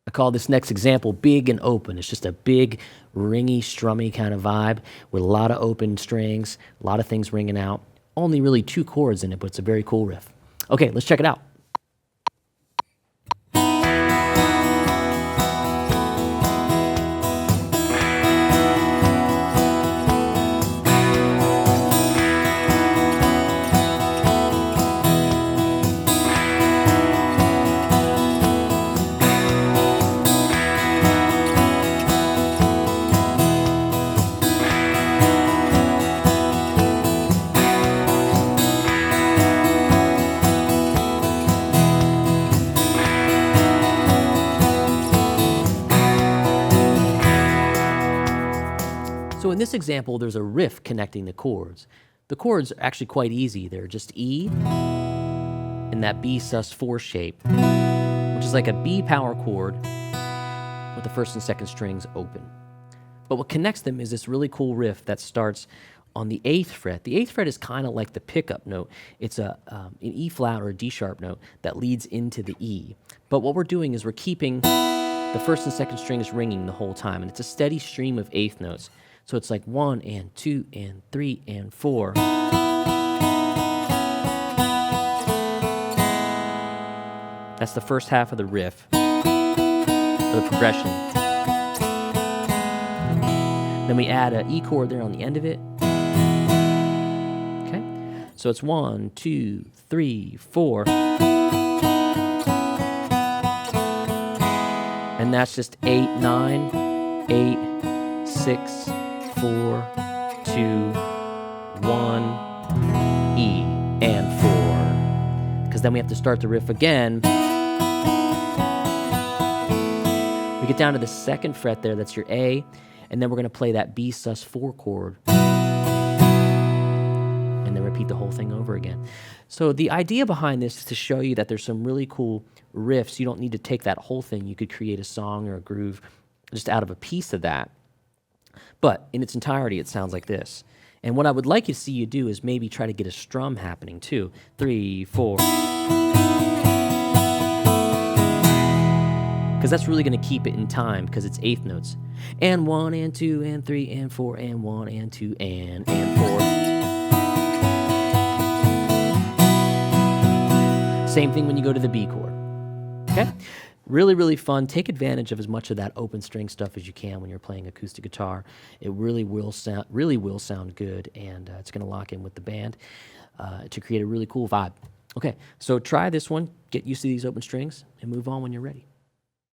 I call this next example big and open. It's just a big, ringy, strummy kind of vibe with a lot of open strings, a lot of things ringing out. Only really 2 chords in it, but it's a very cool riff. Okay, let's check it out. So in this example, there's a riff connecting the chords. The chords are actually quite easy. They're just E and that B sus4 shape, which is like a B power chord with the first and second strings open. But what connects them is this really cool riff that starts on the 8th fret. The 8th fret is kind of like the pickup note. It's an E flat or a D sharp note that leads into the E. But what we're doing is we're keeping the first and second strings ringing the whole time, and it's a steady stream of 8th notes. So it's like 1 and 2 and 3 and 4. That's the first half of the riff, or the progression. Then we add an E chord there on the end of it. Okay, so it's 1, 2, 3, 4. And that's just 8, 9, 8, 6, 4, 2, 1, E, and 4. Because then we have to start the riff again. We get down to the 2nd fret there, that's your A, and then we're going to play that B sus4 chord. And then repeat the whole thing over again. So the idea behind this is to show you that there's some really cool riffs. You don't need to take that whole thing. You could create a song or a groove just out of a piece of that. But in its entirety, it sounds like this. And what I would like to see you do is maybe try to get a strum happening too. 3, 4. Because that's really going to keep it in time because it's 8th notes. And 1 and 2 and 3 and 4 and 1 and 2 and 4. Same thing when you go to the B chord. Okay? Really, really fun. Take advantage of as much of that open string stuff as you can when you're playing acoustic guitar. It really will sound good, and it's going to lock in with the band to create a really cool vibe. Okay, so try this one, get used to these open strings, and move on when you're ready.